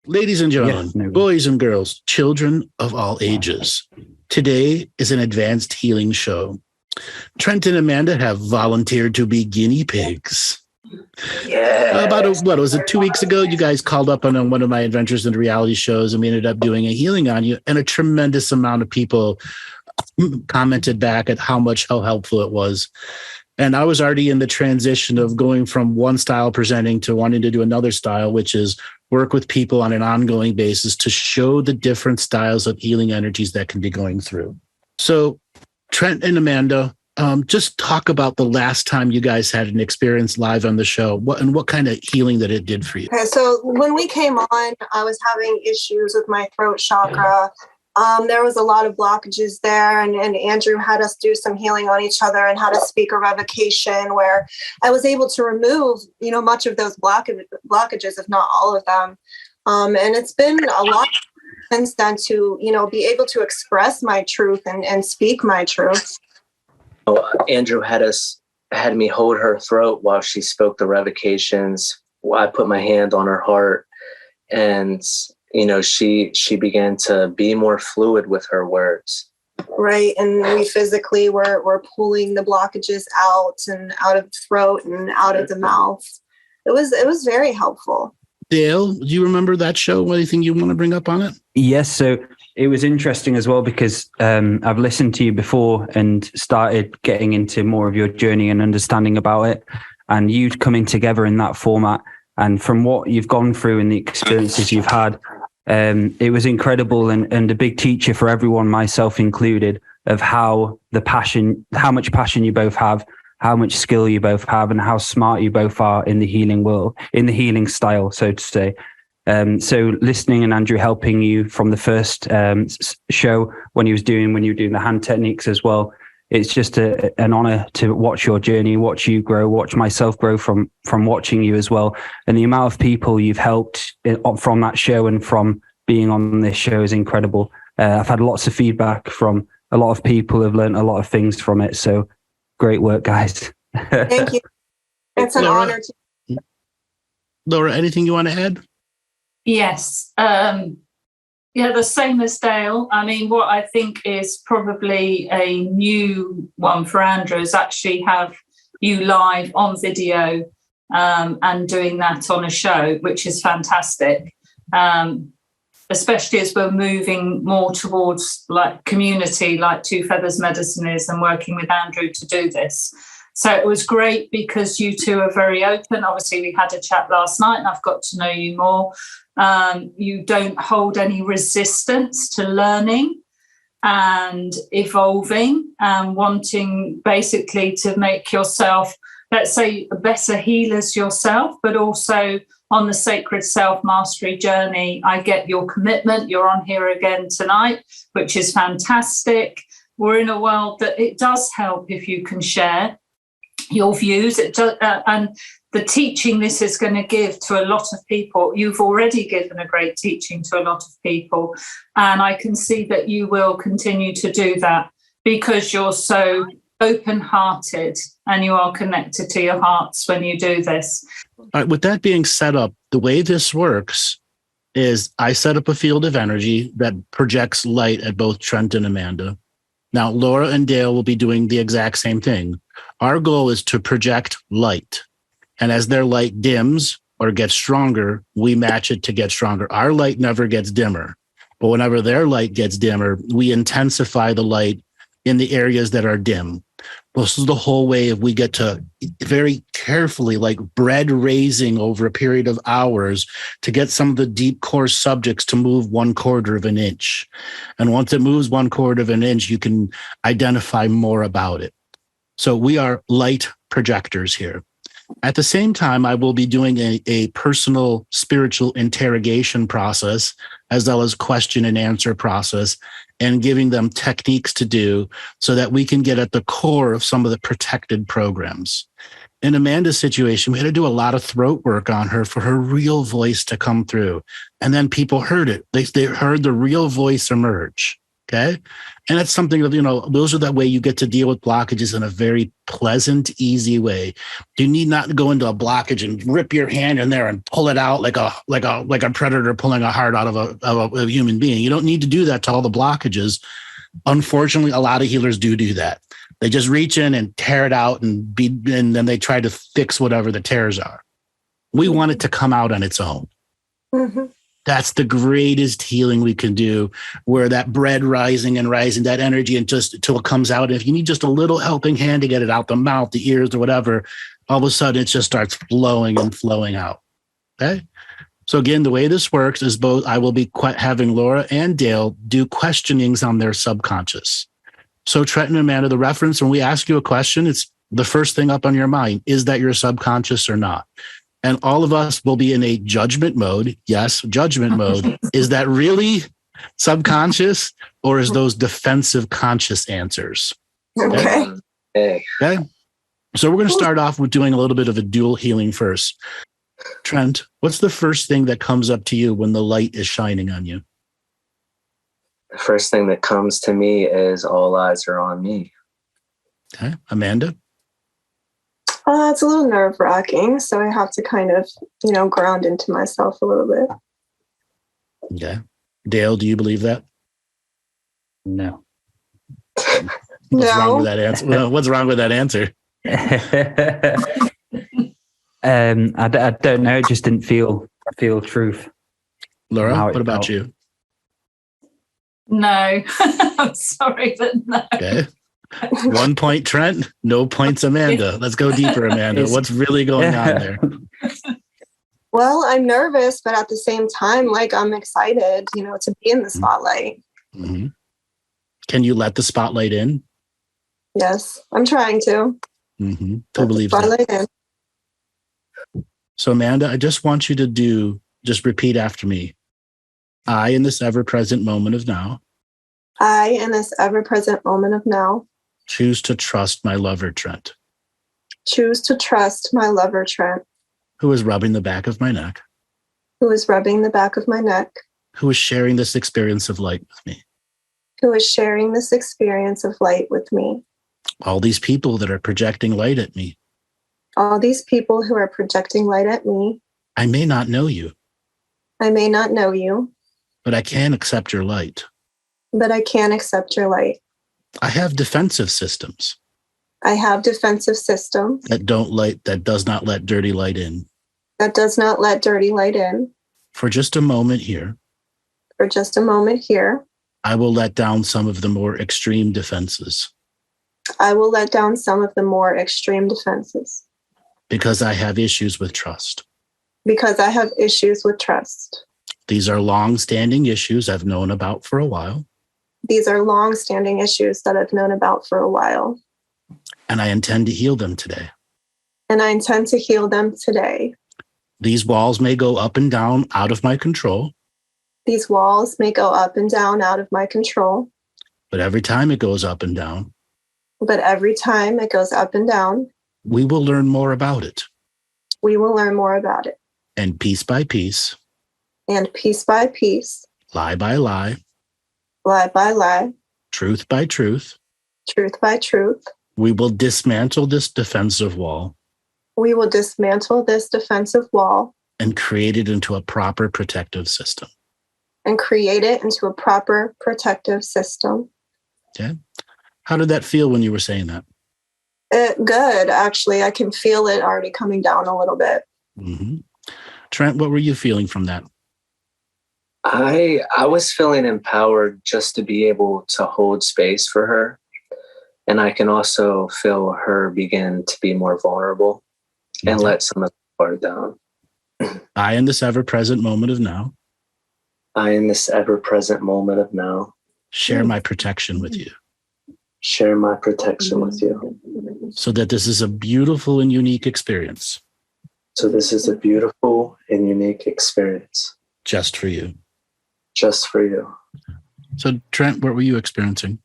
Ladies and gentlemen, Yes, no. boys and girls, children of all ages, today is an advanced healing show. Trent and Amanda have volunteered to be guinea pigs. Yeah. What was it, 2 weeks ago? You guys called up on one of my adventures into reality shows, and we ended up doing a healing on you. And a tremendous amount of people commented back at how helpful it was. And I was already in the transition of going from one style presenting to wanting to do another style, which is work with people on an ongoing basis to show the different styles of healing energies that can be going through. So Trent and Amanda, just talk about the last time you guys had an experience live on the show, what kind of healing that it did for you. Okay, so when we came on, I was having issues with my throat chakra. There was a lot of blockages there, and Andrew had us do some healing on each other and how to speak a revocation where I was able to remove, much of those blockages, if not all of them. And it's been a lot since then to, be able to express my truth and speak my truth. Andrew had me hold her throat while she spoke the revocations. I put my hand on her heart, and she began to be more fluid with her words. Right, and we physically were pulling the blockages out of the throat and out of the mouth. It was very helpful. Dale, do you remember that show? Anything you want to bring up on it? Yes, so it was interesting as well because I've listened to you before and started getting into more of your journey and understanding about it, and you coming together in that format. And from what you've gone through and the experiences you've had, it was incredible and a big teacher for everyone, myself included, of how much passion you both have, how much skill you both have, and how smart you both are in the healing world, in the healing style, so to say. So listening and Andrew helping you from the first show when you were doing the hand techniques as well. It's just an honor to watch your journey, watch you grow, watch myself grow from watching you as well. And the amount of people you've helped from that show and from being on this show is incredible. I've had lots of feedback from a lot of people who've learned a lot of things from it. So great work, guys. Thank you. It's an honor to. Laura, anything you want to add? Yes. Yeah, the same as Dale. I mean, what I think is probably a new one for Andrew is actually have you live on video and doing that on a show, which is fantastic, especially as we're moving more towards like community, like Two Feathers Medicine is, and working with Andrew to do this. So it was great because you two are very open. Obviously, we had a chat last night and I've got to know you more. You don't hold any resistance to learning and evolving and wanting basically to make yourself, let's say, better healers yourself, but also on the sacred self-mastery journey. I get your commitment. You're on here again tonight, which is fantastic. We're in a world that it does help if you can share your views. It does, and the teaching this is going to give to a lot of people. You've already given a great teaching to a lot of people. And I can see that you will continue to do that because you're so open-hearted and you are connected to your hearts when you do this. All right, with that being set up, the way this works is I set up a field of energy that projects light at both Trent and Amanda. Now, Laura and Dale will be doing the exact same thing. Our goal is to project light. And as their light dims or gets stronger, we match it to get stronger. Our light never gets dimmer. But whenever their light gets dimmer, we intensify the light in the areas that are dim. This is the whole way we get to very carefully, like bread raising over a period of hours, to get some of the deep core subjects to move 1/4 of an inch. And once it moves 1/4 of an inch, you can identify more about it. So we are light projectors here. At the same time, I will be doing a personal spiritual interrogation process, as well as question and answer process, and giving them techniques to do so that we can get at the core of some of the protected programs. In Amanda's situation, we had to do a lot of throat work on her for her real voice to come through. And then people heard it. They heard the real voice emerge. Okay. And it's something that, those are the way you get to deal with blockages in a very pleasant, easy way. You need not go into a blockage and rip your hand in there and pull it out like a predator pulling a heart out of a human being. You don't need to do that to all the blockages. Unfortunately, a lot of healers do that. They just reach in and tear it out and then they try to fix whatever the tears are. We want it to come out on its own. Mm-hmm. That's the greatest healing we can do, where that bread rising, that energy, and just until it comes out. If you need just a little helping hand to get it out the mouth, the ears, or whatever, all of a sudden it just starts flowing out. Okay. So again, the way this works is both I will be having Laura and Dale do questionings on their subconscious. So Trent and Amanda, the reference, when we ask you a question, it's the first thing up on your mind. Is that your subconscious or not? And all of us will be in a judgment mode. Yes, judgment mode. Is that really subconscious, or is those defensive conscious answers? Okay. Okay. So we're going to start off with doing a little bit of a dual healing first. Trent, what's the first thing that comes up to you when the light is shining on you? The first thing that comes to me is all eyes are on me. Okay. Amanda? It's a little nerve-wracking, so I have to kind of, ground into myself a little bit. Okay. Dale, do you believe that? No. What's wrong with that answer? Well, what's wrong with that answer? I don't know. It just didn't feel truth. Laura, what about you? No. I'm sorry, but no. Okay. 1 point, Trent. No points, Amanda. Let's go deeper, Amanda. What's really going on there? Well, I'm nervous, but at the same time, I'm excited, to be in the spotlight. Mm-hmm. Can you let the spotlight in? Yes, I'm trying to. Mm-hmm. Who believes that? So, Amanda, I just want you to just repeat after me. I, in this ever-present moment of now. I, in this ever-present moment of now. Choose to trust my lover, Trent. Choose to trust my lover, Trent. Who is rubbing the back of my neck. Who is rubbing the back of my neck. Who is sharing this experience of light with me. Who is sharing this experience of light with me. All these people that are projecting light at me. All these people who are projecting light at me. I may not know you. I may not know you. But I can accept your light. But I can accept your light. I have defensive systems. I have defensive systems. That does not let dirty light in. That does not let dirty light in. For just a moment here. For just a moment here. I will let down some of the more extreme defenses. I will let down some of the more extreme defenses. Because I have issues with trust. Because I have issues with trust. These are long-standing issues I've known about for a while. These are long-standing issues that I've known about for a while. And I intend to heal them today. And I intend to heal them today. These walls may go up and down out of my control. These walls may go up and down out of my control. But every time it goes up and down. But every time it goes up and down. We will learn more about it. We will learn more about it. And piece by piece. And piece by piece. Lie by lie. Lie by lie. Truth by truth. Truth by truth. We will dismantle this defensive wall. We will dismantle this defensive wall. And create it into a proper protective system. And create it into a proper protective system. Okay. How did that feel when you were saying that? Good, actually. I can feel it already coming down a little bit. Mm-hmm. Trent, what were you feeling from that? I was feeling empowered just to be able to hold space for her. And I can also feel her begin to be more vulnerable and let some of the guard down. I, in this ever-present moment of now. I, in this ever-present moment of now. Share my protection with you. Share my protection with you. So that this is a beautiful and unique experience. So this is a beautiful and unique experience. Just for you. Just for you. So, Trent, what were you experiencing?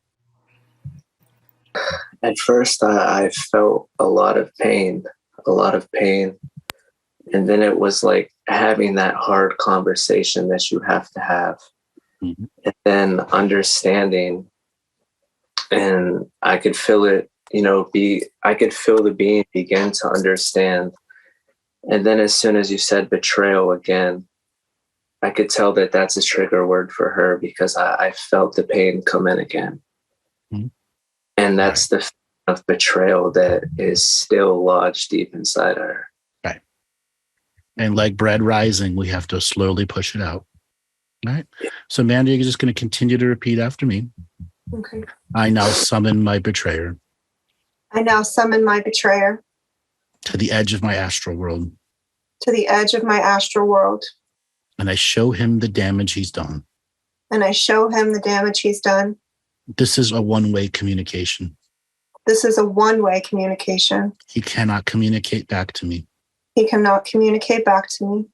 At first, I felt a lot of pain. And then it was like having that hard conversation that you have to have Mhm. and then understanding. And I could feel it, I could feel the being begin to understand. And then as soon as you said betrayal again, I could tell that that's a trigger word for her, because I felt the pain come in again. Mhm. And that's the feeling of betrayal that is still lodged deep inside her. Right. And like bread rising, we have to slowly push it out. Right. So, Amanda, you're just going to continue to repeat after me. Okay. I now summon my betrayer I now summon my betrayer to the edge of my astral world, to the edge of my astral world, and I show him the damage he's done. and I show him the damage he's done. This is a one-way communication. This is a one-way communication. He cannot communicate back to me. He cannot communicate back to me.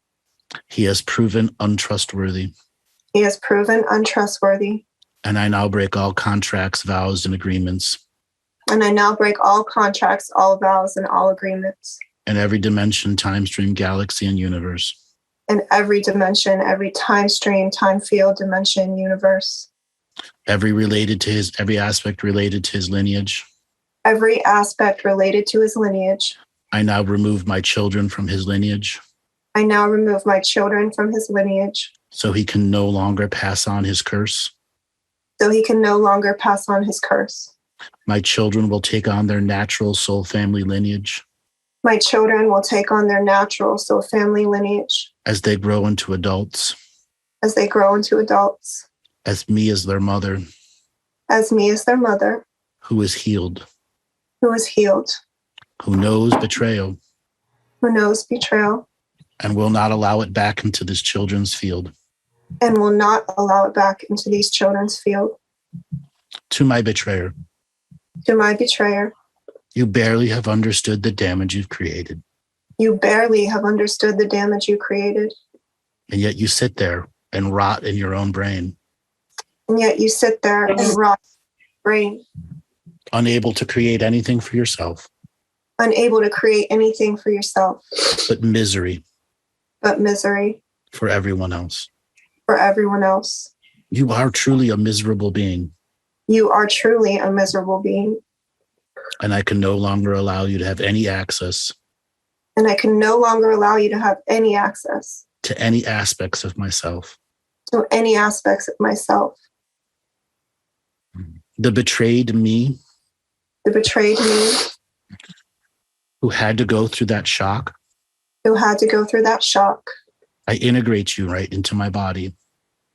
He has proven untrustworthy. He has proven untrustworthy. And I now break all contracts, vows, and agreements And I now break all contracts, all vows, and all agreements in every dimension, time stream, galaxy, and universe. in every dimension, every time stream, time field, dimension, universe. Every aspect related to his lineage. Every aspect related to his lineage. I now remove my children from his lineage, I now remove my children from his lineage, so he can no longer pass on his curse. so he can no longer pass on his curse. My children will take on their natural soul family lineage My children will take on their natural soul family lineage as they grow into adults, as they grow into adults, as me as their mother, as me as their mother, who is healed, who is healed, who knows betrayal, who knows betrayal, and will not allow it back into this children's field. and will not allow it back into these children's field. To my betrayer, To my betrayer, you barely have understood the damage you've created, you barely have understood the damage you created, and yet you sit there and rot in your own brain, and yet you sit there and rot your brain, unable to create anything for yourself, unable to create anything for yourself, but misery but misery for everyone else. for everyone else. You are truly a miserable being, You are truly a miserable being, and I can no longer allow you to have any access and I can no longer allow you to have any access to any aspects of myself. to any aspects of myself. The betrayed me, The betrayed me, who had to go through that shock, who had to go through that shock, I integrate you right into my body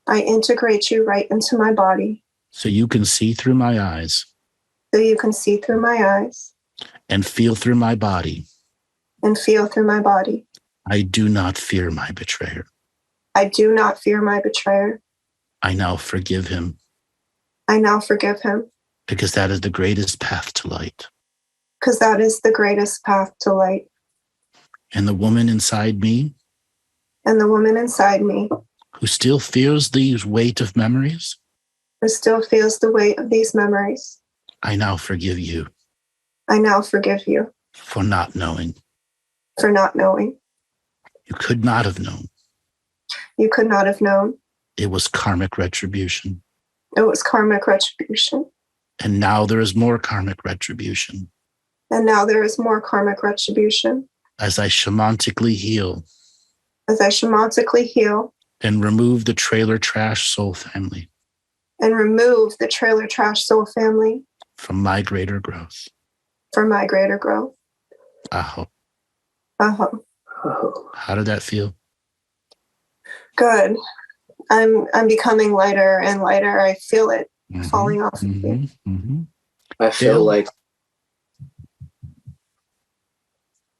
I integrate you right into my body so you can see through my eyes so you can see through my eyes and feel through my body. and feel through my body. I do not fear my betrayer. I do not fear my betrayer. I now forgive him, I now forgive him, because that is the greatest path to light. because that is the greatest path to light. And the woman inside me, And the woman inside me, who still feels the weight of memories, who still feels the weight of these memories, I now forgive you I now forgive you for not knowing. for not knowing. You could not have known. You could not have known. It was karmic retribution. It was karmic retribution. And now there is more karmic retribution And now there is more karmic retribution as I shamantically heal as I shamanically heal and remove the trailer trash soul family and remove the trailer trash soul family from my greater growth. for my greater growth. Aho. Uh-huh. Oh, How did that feel? Good. I'm becoming lighter and lighter. I feel it Mhm, falling off of me. mhm. I feel Dale? like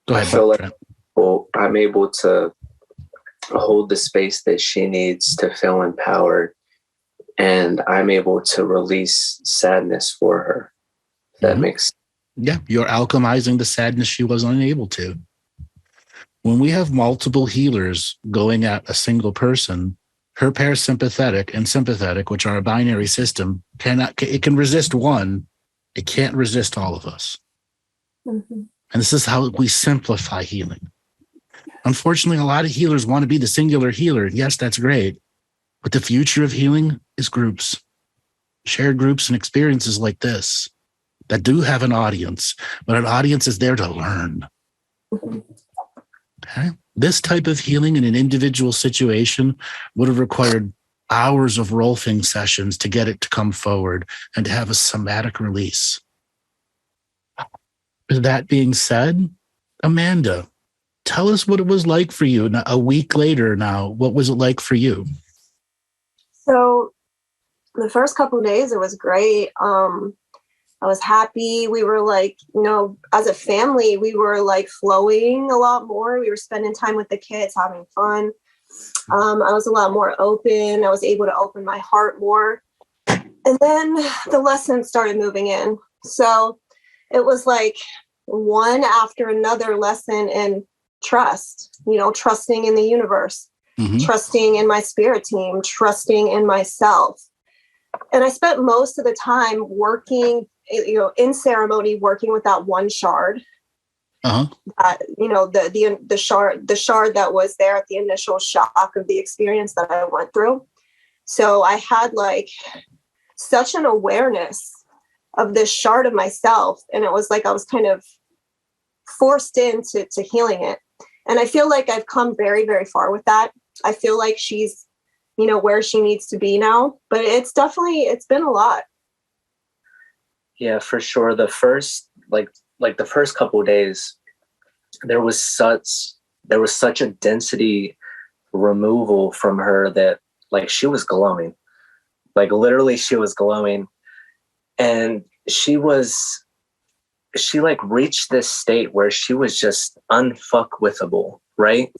Go I ahead. feel like Trent. I'm able to hold the space that she needs to feel empowered, and I'm able to release sadness for her. If that Mhm. makes Yeah, you're alchemizing the sadness she was unable to. When we have multiple healers going at a single person, her parasympathetic and sympathetic, which are a binary system, it can resist one. It can't resist all of us. Mhm. And this is how we simplify healing. Unfortunately, a lot of healers want to be the singular healer. Yes, that's great. But the future of healing is groups, shared groups and experiences like this that do have an audience, but an audience is there to learn. Okay. This type of healing in an individual situation would have required hours of role-playing sessions to get it to come forward and to have a somatic release. That being said, Amanda, tell us what it was like for you a week later now. What was it like for you? So the first couple of days, it was great. I was happy. We were like, as a family, we were like flowing a lot more. We were spending time with the kids, having fun. I was a lot more open. I was able to open my heart more. And then the lessons started moving in. So it was like one after another lesson in trust, trusting in the universe, trusting in my spirit team, trusting in myself. And I spent most of the time working, in ceremony, working with that one shard. The shard that was there at the initial shock of the experience that I went through. So I had like such an awareness of this shard of myself. And it was like I was kind of forced into healing it. And I feel like I've come very, very far with that. I feel like she's, where she needs to be now. But it's been a lot. Yeah, for sure. The first, the first couple of days, there was such a density removal from her that like she was glowing. Like literally she was glowing. And she like reached this state where she was just unfuckwithable, right?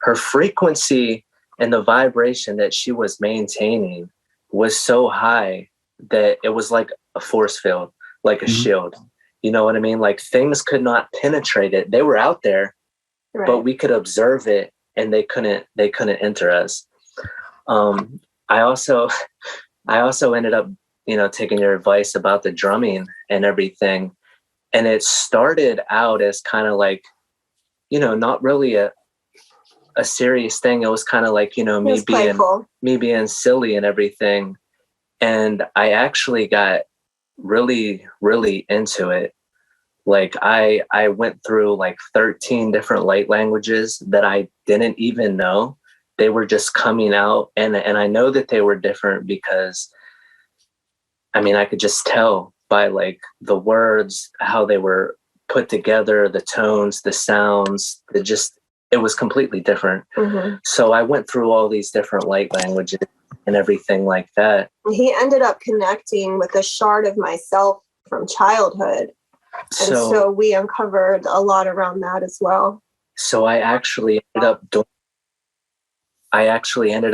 Her frequency and the vibration that she was maintaining was so high that it was like a force field, like a shield. You know what I mean? Like things could not penetrate it. They were out there, right, but we could observe it and they couldn't enter us. I also ended up, taking your advice about the drumming and everything. And it started out as kind of like, not really a serious thing. It was kind of like, me being silly and everything. And I actually got really, really into it. Like I went through like 13 different light languages that I didn't even know. They were just coming out. And I know that they were different because, I could just tell by like the words, how they were put together, the tones, the sounds, it was completely different. So I went through all these different light languages and everything like that. He ended up connecting with a shard of myself from childhood. And so we uncovered a lot around that as well. So I actually ended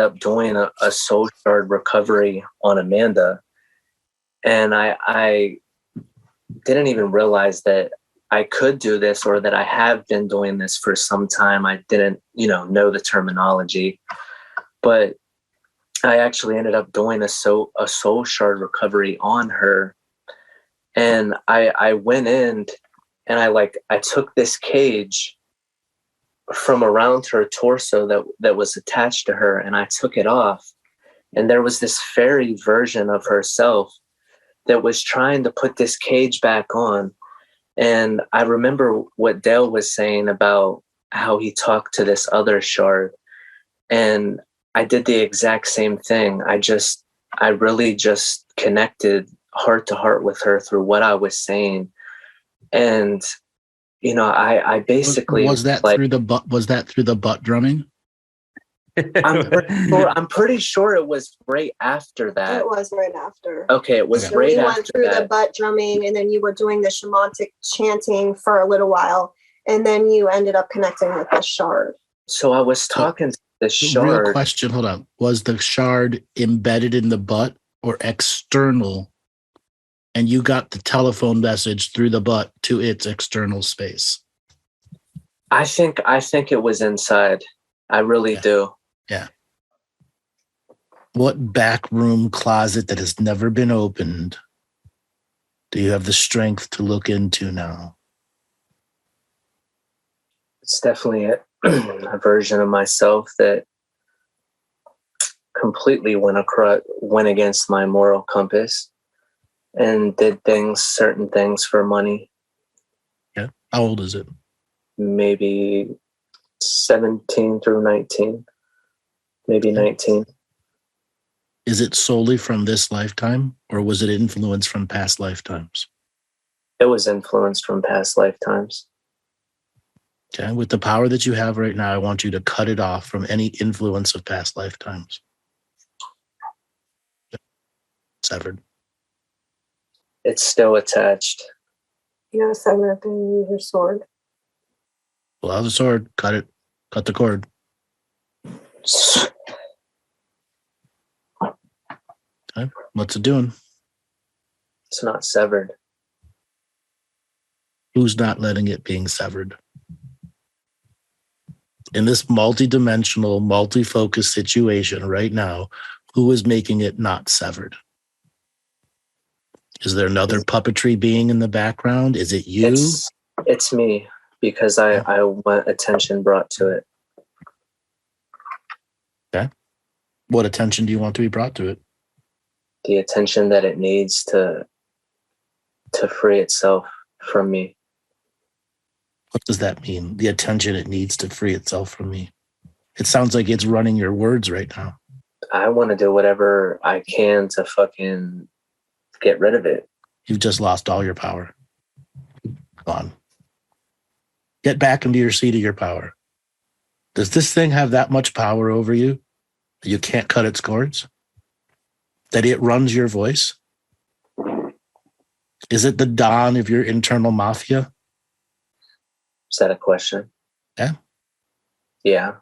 up doing a soul shard recovery on Amanda. And I didn't even realize that I could do this or that I have been doing this for some time. I didn't, know the terminology, but I actually ended up doing a soul shard recovery on her. And I went in and I took this cage from around her torso that was attached to her, and I took it off. And there was this fairy version of herself that was trying to put this cage back on. And I remember what Dale was saying about how he talked to this other shard. And I did the exact same thing. I really just connected heart to heart with her through what I was saying. And, I basically was that through the butt drumming? I'm pretty sure it was right after that. It was right after. Okay, it was right after that. We went through the butt drumming, and then you were doing the shamanic chanting for a little while, and then you ended up connecting with the shard. So I was talking to the shard. Real question, hold on. Was the shard embedded in the butt or external? And you got the telephone message through the butt to its external space? I think it was inside. I really do. Yeah. What back room closet that has never been opened do you have the strength to look into now? It's definitely a version of myself that completely went against my moral compass and did certain things for money. Yeah. How old is it? Maybe 17 through 19, maybe 19. Is it solely from this lifetime, or was it influenced from past lifetimes? It was influenced from past lifetimes. Okay. With the power that you have right now, I want you to cut it off from any influence of past lifetimes. Severed. It's still attached. You know, sever it and use your sword. Pull out the sword, cut it, cut the cord. Okay. What's it doing? It's not severed. Who's not letting it being severed? In this multi-dimensional, multi-focused situation right now, who is making it not severed? Is there another puppetry being in the background? Is it you? It's me, because I want attention brought to it. Okay. What attention do you want to be brought to it? The attention that it needs to free itself from me. What does that mean? The attention it needs to free itself from me. It sounds like it's running your words right now. I want to do whatever I can to fucking get rid of it. You've just lost all your power. Gone. Get back into your seat of your power. Does this thing have that much power over you that you can't cut its cords? That it runs your voice? Is it the dawn of your internal mafia? Is that a question? Yeah. Yeah.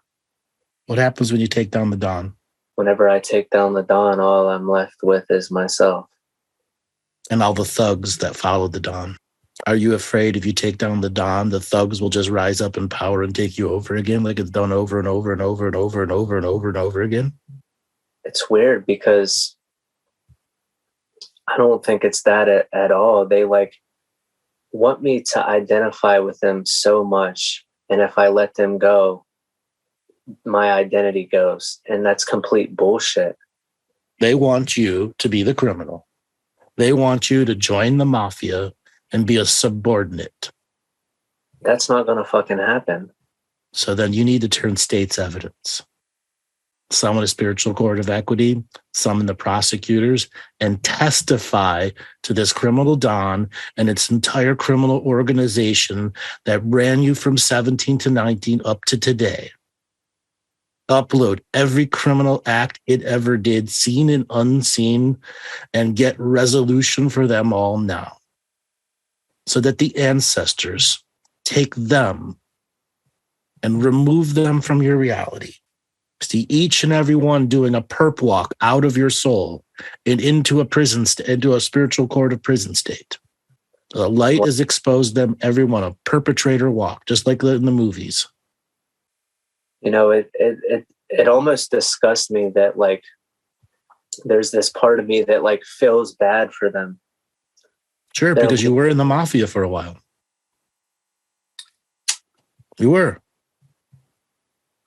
What happens when you take down the dawn? Whenever I take down the dawn, all I'm left with is myself. And all the thugs that follow the dawn. Are you afraid if you take down the dawn, the thugs will just rise up in power and take you over again, like it's done over and over and over and over and over and over and over again? It's weird because I don't think it's that at all. They want me to identify with them so much. And if I let them go, my identity goes. And that's complete bullshit. They want you to be the criminal. They want you to join the mafia and be a subordinate. That's not going to fucking happen. So then you need to turn state's evidence. Some in a spiritual court of equity, some in the prosecutors, and testify to this criminal Don and its entire criminal organization that ran you from 17 to 19 up to today. Upload every criminal act it ever did, seen and unseen, and get resolution for them all now. So that the ancestors take them and remove them from your reality. See each and every one doing a perp walk out of your soul and into a prison, into a spiritual court of prison state. The light has exposed them, everyone, a perpetrator walk, just like in the movies. You know, it almost disgusts me that there's this part of me that feels bad for them. Sure, because you were in the mafia for a while. You were.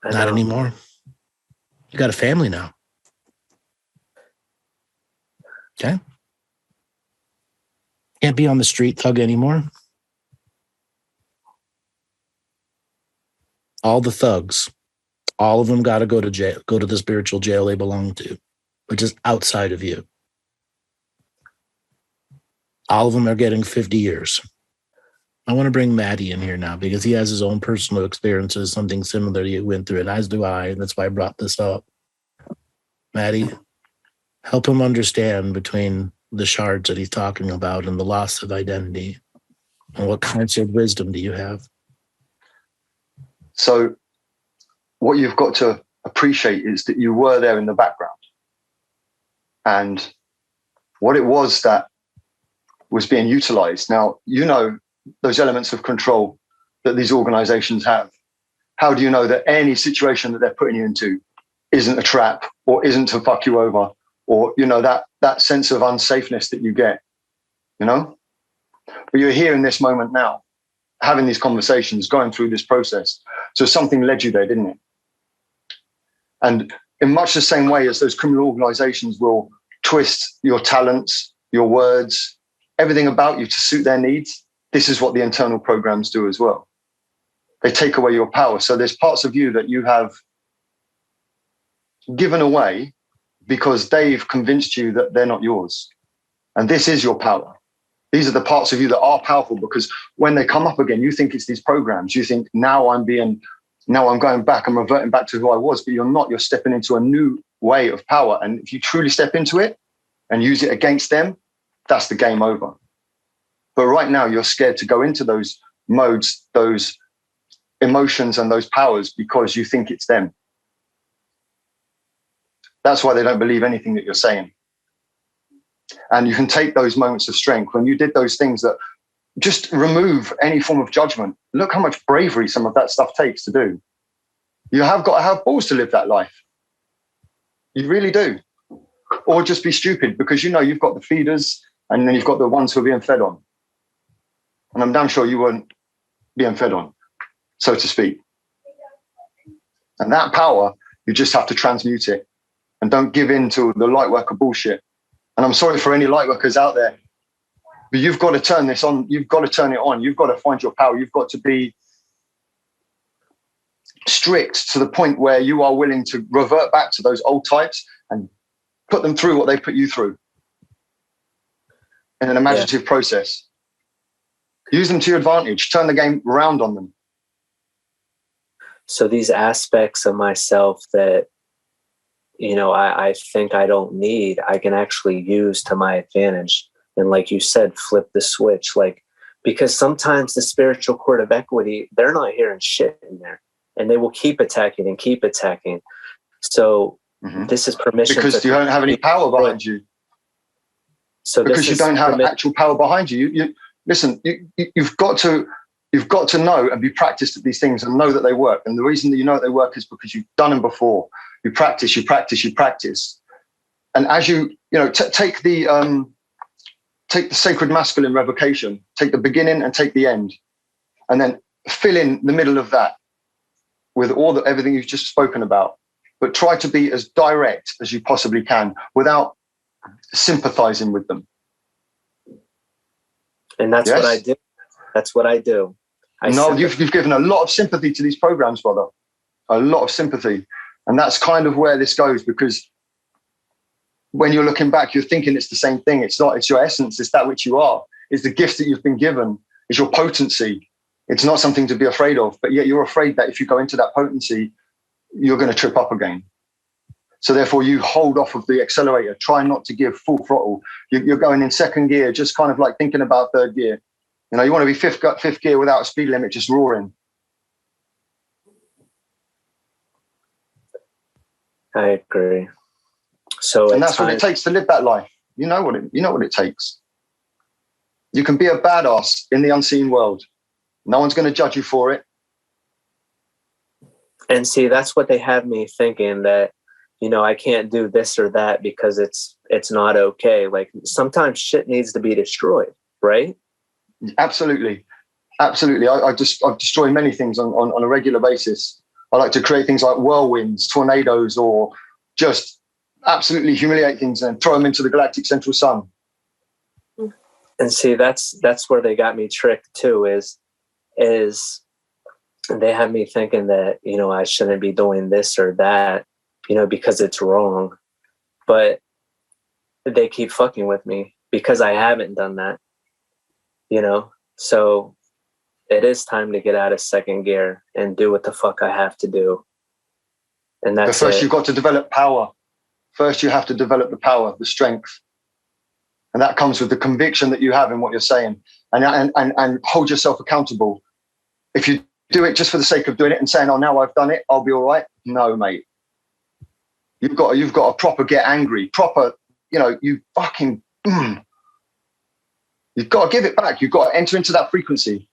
Not anymore. You got a family now. Okay. Can't be on the street thug anymore. All the thugs, all of them got to go to jail, go to the spiritual jail they belong to, which is outside of you. All of them are getting 50 years. I want to bring Maddie in here now because he has his own personal experiences, something similar you went through, and as do I, and that's why I brought this up. Maddie, help him understand between the shards that he's talking about and the loss of identity, and what kinds of wisdom do you have? So what you've got to appreciate is that you were there in the background. And what it was that was being utilized. Now, you know those elements of control that these organizations have. How do you know that any situation that they're putting you into isn't a trap or isn't to fuck you over, or, you know, that sense of unsafeness that you get, you know? But you're here in this moment now, having these conversations, going through this process. So something led you there, didn't it? And in much the same way as those criminal organizations will twist your talents, your words, everything about you to suit their needs, this is what the internal programs do as well. They take away your power. So there's parts of you that you have given away because they've convinced you that they're not yours. And this is your power. These are the parts of you that are powerful, because when they come up again, you think it's these programs. You think, now I'm going back, I'm reverting back to who I was, but you're not. You're stepping into a new way of power. And if you truly step into it and use it against them, that's the game over. But right now, you're scared to go into those modes, those emotions and those powers, because you think it's them. That's why they don't believe anything that you're saying. And you can take those moments of strength when you did those things that just remove any form of judgment. Look how much bravery some of that stuff takes to do. You have got to have balls to live that life. You really do. Or just be stupid, because you know you've got the feeders and then you've got the ones who are being fed on. And I'm damn sure you weren't being fed on, so to speak. And that power, you just have to transmute it and don't give in to the light worker bullshit. And I'm sorry for any light workers out there, but you've got to turn this on. You've got to turn it on. You've got to find your power. You've got to be strict to the point where you are willing to revert back to those old types and put them through what they put you through in an imaginative process. Use them to your advantage. Turn the game around on them. So these aspects of myself that, you know, I think I don't need, I can actually use to my advantage. And like you said, flip the switch. Like, because sometimes the spiritual court of equity, they're not hearing shit in there, and they will keep attacking and keep attacking. So this is permission. Because you don't have any power behind you. So because you don't have actual power behind you. Listen, you've got to know and be practiced at these things and know that they work. And the reason that you know that they work is because you've done them before. You practice. And as take the sacred masculine revocation, take the beginning and take the end, and then fill in the middle of that with everything you've just spoken about. But try to be as direct as you possibly can without sympathizing with them. And that's what I do. That's what I do. You've given a lot of sympathy to these programs, brother. A lot of sympathy. And that's kind of where this goes, because when you're looking back, you're thinking it's the same thing. It's not. It's your essence. It's that which you are. It's the gift that you've been given. It's your potency. It's not something to be afraid of. But yet you're afraid that if you go into that potency, you're going to trip up again. So therefore, you hold off of the accelerator. Try not to give full throttle. You're going in second gear, just kind of like thinking about third gear. You know, you want to be fifth gear without a speed limit, just roaring. I agree. So, and that's what it takes to live that life. You know what it takes. You can be a badass in the unseen world. No one's going to judge you for it. And see, that's what they have me thinking, that, you know, I can't do this or that because it's not okay. Like, sometimes shit needs to be destroyed, right? Absolutely. I destroy many things on a regular basis. I like to create things like whirlwinds, tornadoes, or just absolutely humiliate things and throw them into the galactic central sun. And see, that's where they got me tricked too, is they have me thinking that, you know, I shouldn't be doing this or that, you know, because it's wrong. But they keep fucking with me because I haven't done that, you know? So it is time to get out of second gear and do what the fuck I have to do. And that's but first, you've got to develop power. First, you have to develop the power, the strength. And that comes with the conviction that you have in what you're saying, and hold yourself accountable. If you do it just for the sake of doing it and saying, oh, now I've done it, I'll be all right. No, mate. You've got to proper get angry, proper, you know, you fucking, you've got to give it back. You've got to enter into that frequency.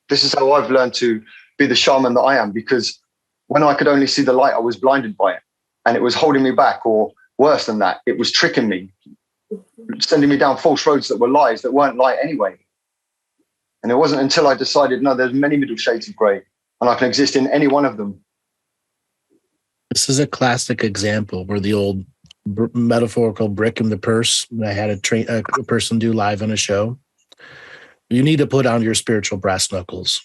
This is how I've learned to be the shaman that I am, because when I could only see the light, I was blinded by it, and it was holding me back, or worse than that, it was tricking me, sending me down false roads that were lies, that weren't light anyway. And it wasn't until I decided, no, there's many middle shades of grey. and I can exist in any one of them. This is a classic example where the old metaphorical brick in the purse that I had a person do live on a show. You need to put on your spiritual brass knuckles,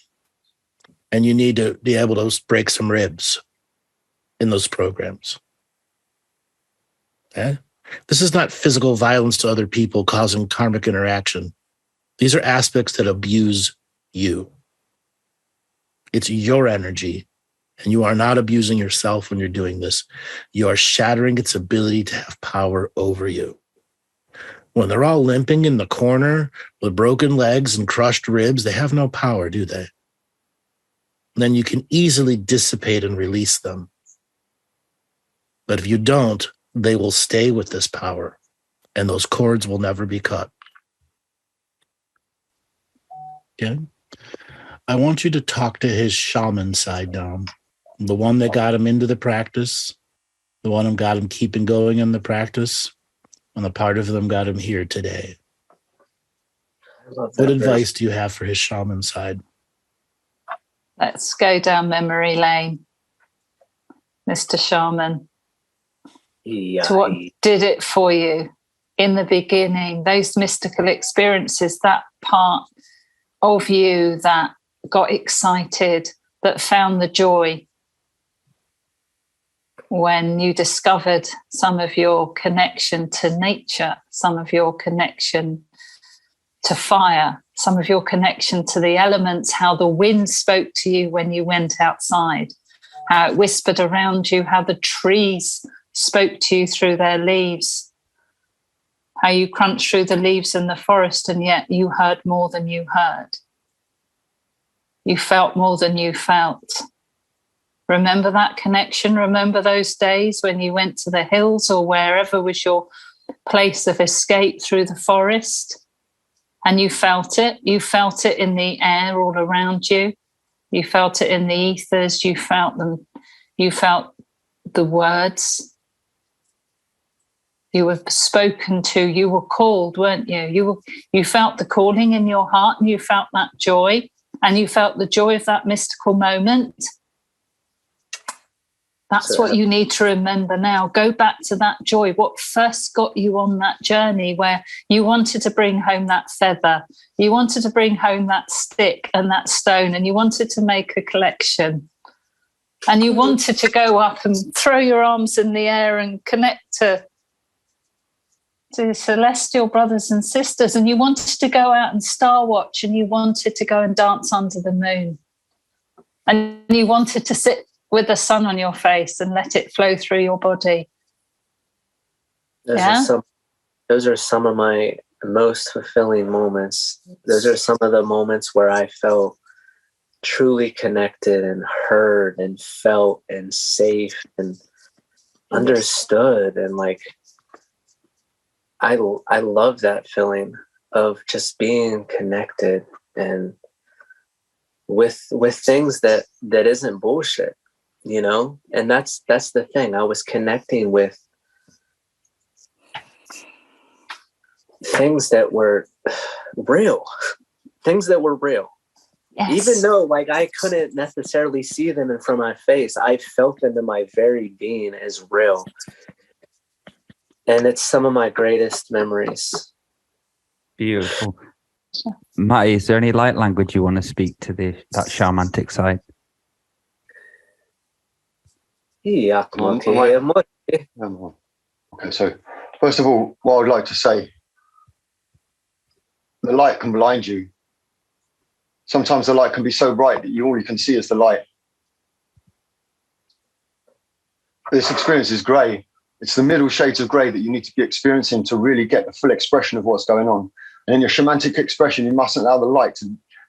and you need to be able to break some ribs in those programs. Okay? This is not physical violence to other people causing karmic interaction. These are aspects that abuse you. It's your energy, and you are not abusing yourself when you're doing this. You are shattering its ability to have power over you. When they're all limping in the corner with broken legs and crushed ribs, they have no power, do they? Then you can easily dissipate and release them. But if you don't, they will stay with this power, and those cords will never be cut. Okay? I want you to talk to his shaman side now. The one that got him into the practice, the one that got him keeping going in the practice, and the part of them got him here today. What advice do you have for his shaman side? Let's go down memory lane, Mr. Shaman. Yeah. To what did it for you in the beginning, those mystical experiences, that part of you that got excited, that found the joy when you discovered some of your connection to nature, some of your connection to fire, some of your connection to the elements, how the wind spoke to you when you went outside, how it whispered around you, how the trees spoke to you through their leaves, how you crunched through the leaves in the forest and yet you heard more than you heard. You felt more than you felt. Remember that connection? Remember those days when you went to the hills or wherever was your place of escape through the forest and you felt it? You felt it in the air all around you. You felt it in the ethers. You felt them. You felt the words. You were spoken to. You were called, weren't you? You felt the calling in your heart and you felt that joy. And you felt the joy of that mystical moment. That's what you need to remember now. Go back to that joy. What first got you on that journey where you wanted to bring home that feather, you wanted to bring home that stick and that stone, and you wanted to make a collection. And you wanted to go up and throw your arms in the air and connect to celestial brothers and sisters, and you wanted to go out and star watch, and you wanted to go and dance under the moon, and you wanted to sit with the sun on your face and let it flow through your body. Those are some of my most fulfilling moments. Those are some of the moments where I felt truly connected and heard and felt and safe and understood, and like I love that feeling of just being connected and with things that isn't bullshit, you know? And that's the thing. I was connecting with things that were real, things that were real. Yes. Even though like I couldn't necessarily see them in front of my face, I felt them in my very being as real. And it's some of my greatest memories. Beautiful. Matty, is there any light language you want to speak to that shamantic side? Okay, so first of all, what I'd like to say, the light can blind you. Sometimes the light can be so bright that all you can see is the light. This experience is grey. It's the middle shades of grey that you need to be experiencing to really get the full expression of what's going on. And in your shamanic expression, you mustn't allow the light to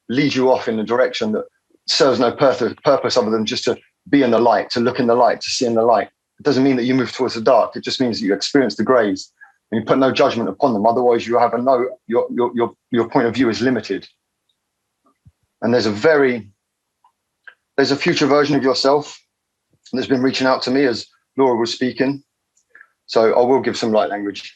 lead you off in a direction that serves no purpose other than just to be in the light, to look in the light, to see in the light. It doesn't mean that you move towards the dark. It just means that you experience the greys and you put no judgment upon them. Otherwise, you have your point of view is limited. And there's a future version of yourself that's been reaching out to me as Laura was speaking. So I will give some light language.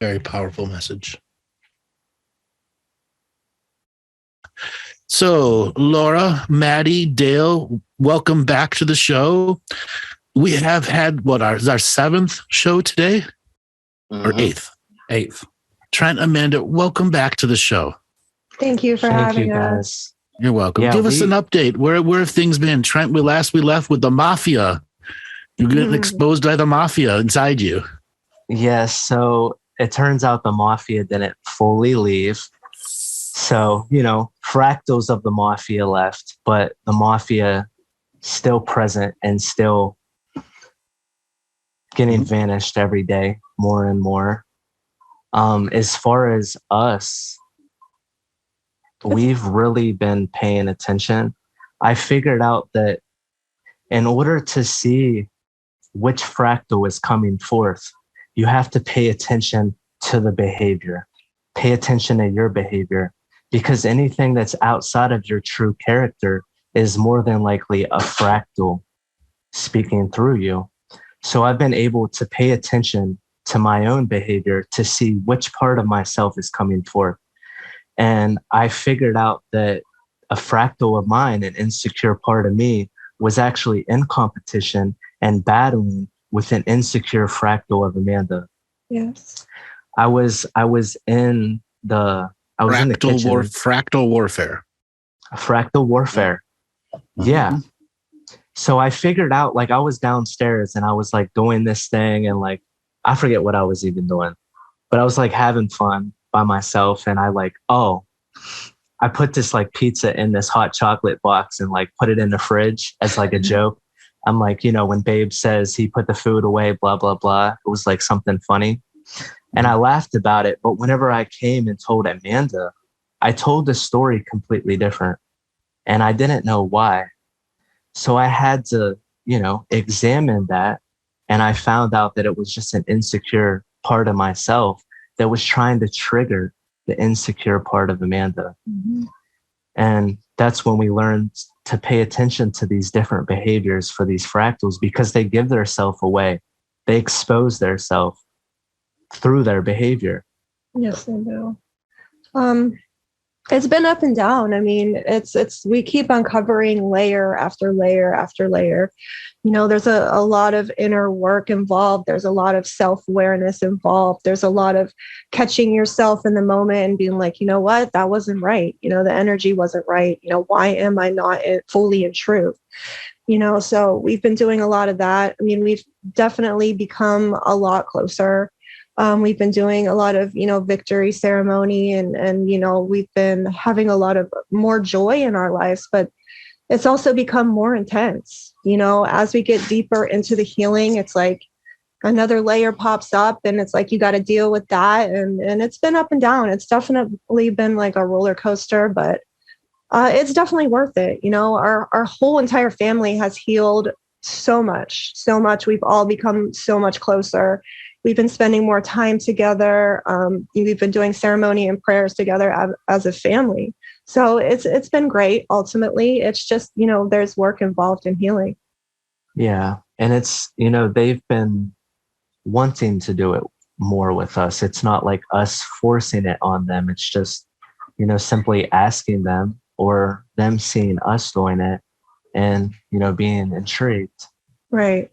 Very powerful message. So, Laura, Maddie, Dale, welcome back to the show. We have had our seventh show today, or eighth? Eighth. Trent, Amanda, welcome back to the show. Thank you for having us. You're welcome. Yeah, Give us an update. Where have things been? Trent, we left with the mafia. You're getting exposed by the mafia inside you. Yes, so it turns out the mafia didn't fully leave. So, fractals of the mafia left, but the mafia still present and still getting vanished every day more and more. As far as us, we've really been paying attention. I figured out that in order to see which fractal is coming forth, you have to pay attention to the behavior. Pay attention to your behavior, because anything that's outside of your true character is more than likely a fractal speaking through you. So I've been able to pay attention to my own behavior to see which part of myself is coming forth. And I figured out that a fractal of mine, an insecure part of me, was actually in competition and battling with an insecure fractal of Amanda. Yes. I was in the kitchen. Fractal warfare. Fractal warfare. Yeah. So I figured out, I was downstairs and I was doing this thing, and I forget what I was even doing, but I was having fun by myself. And I put this pizza in this hot chocolate box and put it in the fridge as a joke. I'm when Babe says he put the food away, blah, blah, blah. It was something funny. And I laughed about it. But whenever I came and told Amanda, I told the story completely different. And I didn't know why. So I had to, examine that. And I found out that it was just an insecure part of myself that was trying to trigger the insecure part of Amanda. Mm-hmm. And that's when we learned to pay attention to these different behaviors for these fractals, because they give their self away. They expose their self through their behavior. Yes, they do. It's been up and down. I mean, we keep uncovering layer after layer after layer. There's a lot of inner work involved. There's a lot of self-awareness involved. There's a lot of catching yourself in the moment and being like, you know what, that wasn't right. The energy wasn't right. Why am I not fully in truth? So we've been doing a lot of that. I mean, we've definitely become a lot closer. We've been doing a lot of, victory ceremony and we've been having a lot of more joy in our lives, but it's also become more intense. As we get deeper into the healing, it's another layer pops up and it's you got to deal with that. And it's been up and down. It's definitely been a roller coaster, but it's definitely worth it. Our whole entire family has healed so much. We've all become so much closer. We've been spending more time together. We've been doing ceremony and prayers together as a family. So it's been great. Ultimately, it's just, there's work involved in healing. Yeah. And it's, they've been wanting to do it more with us. It's not like us forcing it on them. It's just, simply asking them or them seeing us doing it and, being intrigued. Right.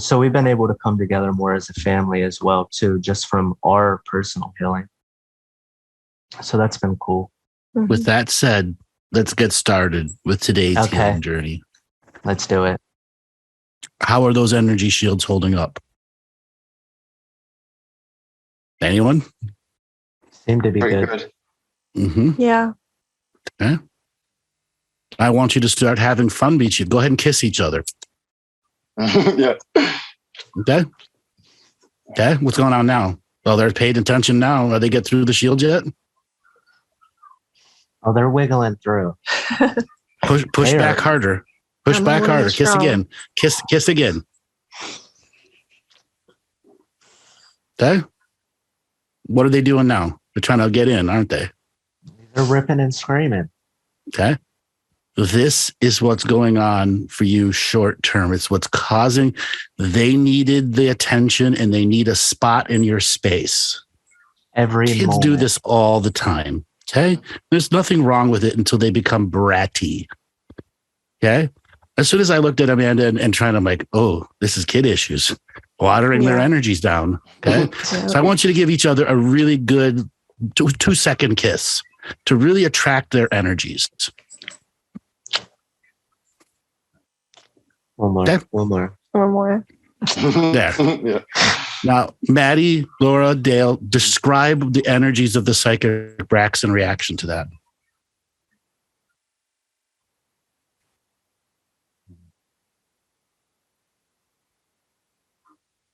So we've been able to come together more as a family as well, too, just from our personal healing. So that's been cool. Mm-hmm. With that said, let's get started with today's healing journey. Let's do it. How are those energy shields holding up? Anyone? Seem to be Very good. good. Mm-hmm. Yeah. Okay. I want you to start having fun with you. Go ahead and kiss each other. Yeah. Okay. Okay. What's going on now? Well, they're paying attention now. Are they get through the shield yet? Oh, they're wiggling through. Push back harder. Push I'm back holding harder. it Kiss strong. again. Kiss again. Okay. What are they doing now? They're trying to get in, aren't they? They're ripping and screaming. Okay. This is what's going on for you short term. It's what's causing. They needed the attention and they need a spot in your space. Every Kids moment. do this all the time. Okay. There's nothing wrong with it until they become bratty. Okay. As soon as I looked at Amanda and trying to like, oh, this is kid issues, watering their Yeah. energies down. Okay. Yeah. So I want you to give each other a really good 2-second kiss to really attract their energies. One more. Okay. One more. Or more. There. Yeah. Now, Maddie, Laura, Dale, describe the energies of the psychic Brax in reaction to that.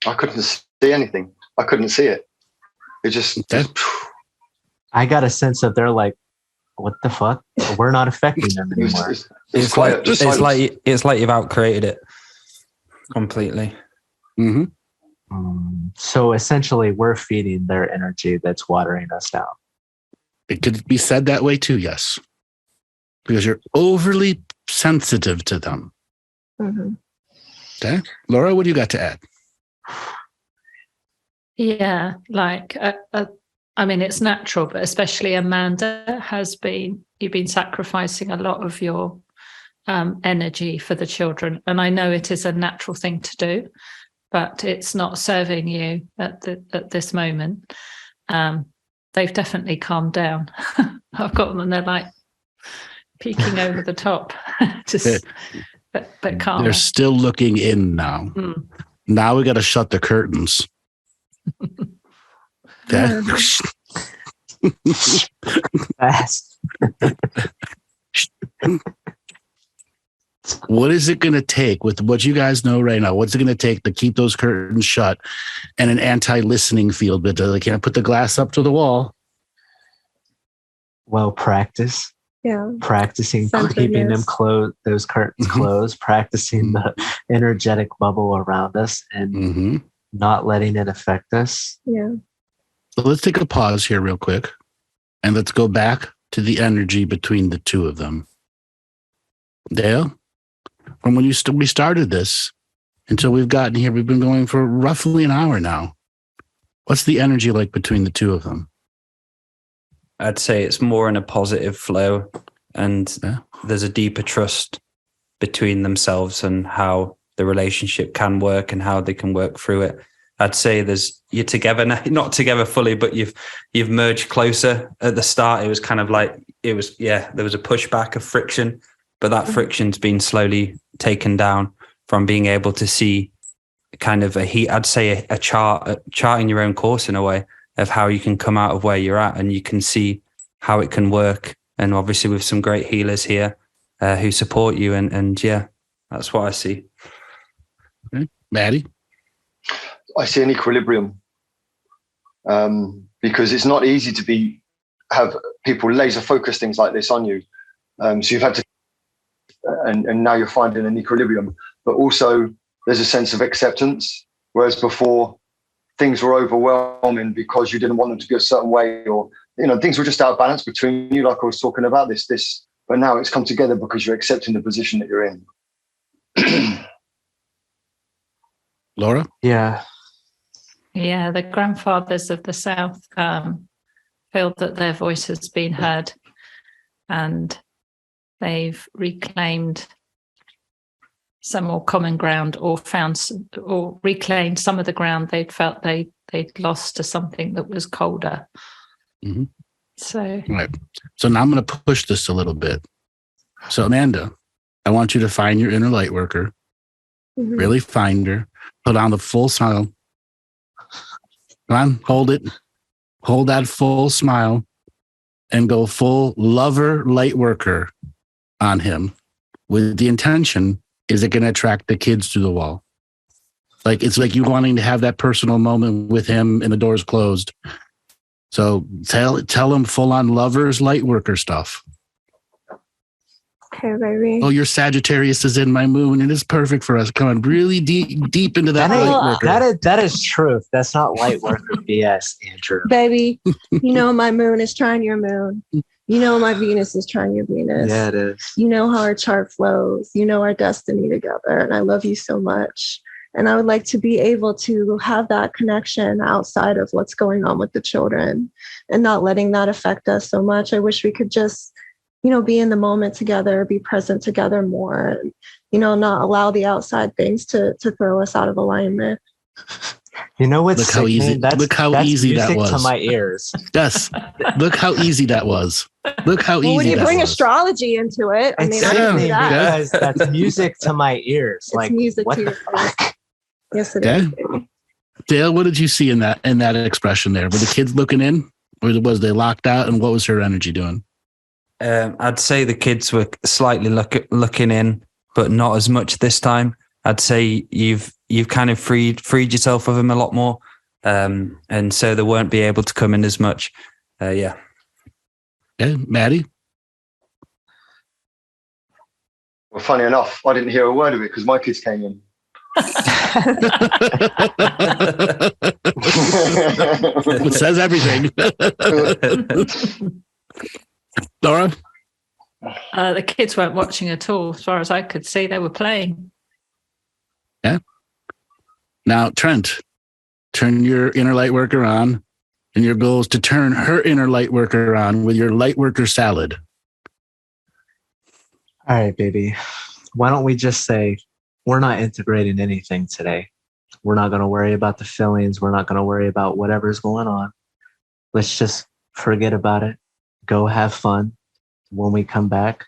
I couldn't see anything. I couldn't see it. It just, Okay. I got a sense that they're like, what the fuck? We're not affecting them it was, anymore. it's quiet. Just silence. it's like you've outcreated it completely. Mm-hmm. So essentially, we're feeding their energy that's watering us down. It could be said that way too, yes. Because you're overly sensitive to them. Mhm. Okay. Laura, what do you got to add? Yeah, like I mean, it's natural, but especially Amanda you've been sacrificing a lot of your energy for the children, and I know it is a natural thing to do, but it's not serving you at this moment. They've definitely calmed down. I've got them, and they're like peeking over the top, just but calm. They're still looking in now. Now we got to shut the curtains. Okay. Fast. What is it going to take with what you guys know right now? What's it going to take to keep those curtains shut and an anti-listening field? But they can't put the glass up to the wall. Well, practice. Yeah. Practicing keeping them Centeredness. closed, those curtains Mhm. closed, practicing the energetic bubble around us and Mm-hmm. not letting it affect us. Yeah. So let's take a pause here real quick and let's go back to the energy between the two of them. Dale, from when we started this until we've gotten here, we've been going for roughly an hour now. What's the energy like between the two of them? I'd say it's more in a positive flow, and Yeah. there's a deeper trust between themselves and how the relationship can work and how they can work through it. I'd say you're together now, not together fully, but you've merged closer. At the start, it was kind of like there was a pushback of friction, but that friction's been slowly taken down from being able to see kind of I'd say a charting your own course in a way of how you can come out of where you're at, and you can see how it can work. And obviously with some great healers here who support you. And yeah, that's what I see. Okay. Maddie? I see an equilibrium because it's not easy to have people laser focus things like this on you. So you've had to, and now you're finding an equilibrium, but also there's a sense of acceptance. Whereas before things were overwhelming because you didn't want them to go a certain way, or, things were just out of balance between you. Like I was talking about this, but now it's come together because you're accepting the position that you're in. Laura? Yeah. Yeah, the grandfathers of the South feel that their voice has been heard, and they've reclaimed some more common ground, or reclaimed some of the ground they'd felt they'd lost to something that was colder. Mm-hmm. So, Right. So now I'm going to push this a little bit. So Amanda, I want you to find your inner light worker. Mhm. Really find her. Put on the full smile. Come on, hold it. Hold that full smile and go full lover light worker. on him with the intention, is it going to attract the kids to the wall? Like, it's like you wanting to have that personal moment with him and the door's closed. So tell him full on lovers, light worker stuff. Okay, baby. Oh, your Sagittarius is in my moon and it's perfect for us. Come on, really deep into that light worker. That is truth. That's not light worker BS, Andrew. Baby, you know my moon is trying your moon. You know my Venus is trying your Venus. Yeah, it is. You know how our chart flows. You know our destiny together. And I love you so much. And I would like to be able to have that connection outside of what's going on with the children and not letting that affect us so much. I wish we could just, be in the moment together, be present together more, and, not allow the outside things to throw us out of alignment. You know what's look how easy that was to my ears. Yes, look how easy that was. Look how easy. When you that bring was. astrology into it, I mean, I can do that. Because that's music to my ears. It's like music what to the your fuck? ears. Yes, it is. Dale, what did you see in that expression there? Were the kids looking in, or was they locked out? And what was her energy doing? I'd say the kids were slightly looking in, but not as much this time. I'd say you've kind of freed yourself of them a lot more, and so they won't be able to come in as much. Yeah. Okay, Maddie. Well, funny enough, I didn't hear a word of it because my kids came in. It says everything. Laura? The kids weren't watching at all. As far as I could see, they were playing. Yeah. Now, Trent, turn your inner light worker on, and your goal is to turn her inner light worker on with your light worker salad. All right, baby. Why don't we just say we're not integrating anything today? We're not going to worry about the feelings. We're not going to worry about whatever's going on. Let's just forget about it. Go have fun. When we come back,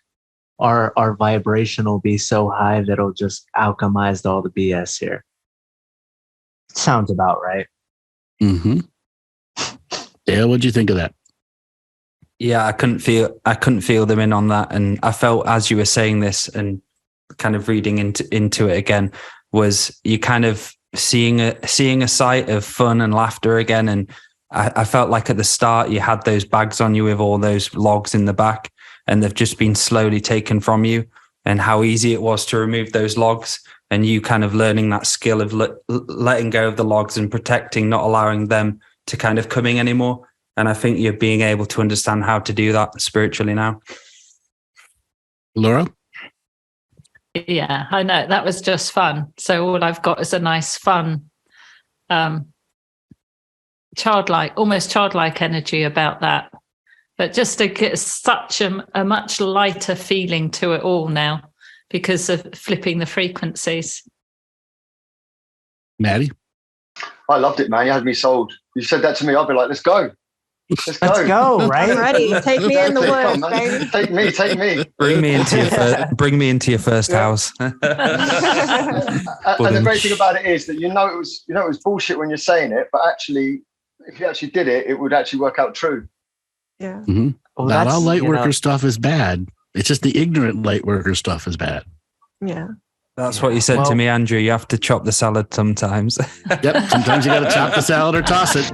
our vibration will be so high that it'll just alchemize all the BS here. Sounds about right. Mm-hmm. Dale, what'd you think of that? Yeah, I couldn't feel them in on that, and I felt as you were saying this and kind of reading into it again, was you kind of seeing a sight of fun and laughter again. And I felt like at the start you had those bags on you with all those logs in the back, and they've just been slowly taken from you, and how easy it was to remove those logs, and you kind of learning that skill of letting go of the logs and protecting, not allowing them to kind of come in anymore. And I think you're being able to understand how to do that spiritually now. Laura? Yeah, I know. That was just fun. So all I've got is a nice, fun, almost childlike energy about that. But just to get such a much lighter feeling to it all now because of flipping the frequencies. Maddie? I loved it, man. You had me sold. You said that to me, I'd be like, let's go. Let's go, right? I'm ready. Take me in the woods, baby. Take me. Bring me into your first house. And the great thing about it is that it was bullshit when you're saying it, but actually, if you actually did it, it would actually work out true. Yeah. Mm-hmm. Well, Not all light worker stuff is bad. It's just the ignorant light worker stuff is bad. Yeah. That's what you said to me, Andrew. You have to chop the salad sometimes. Yep. Sometimes you got to chop the salad or toss it.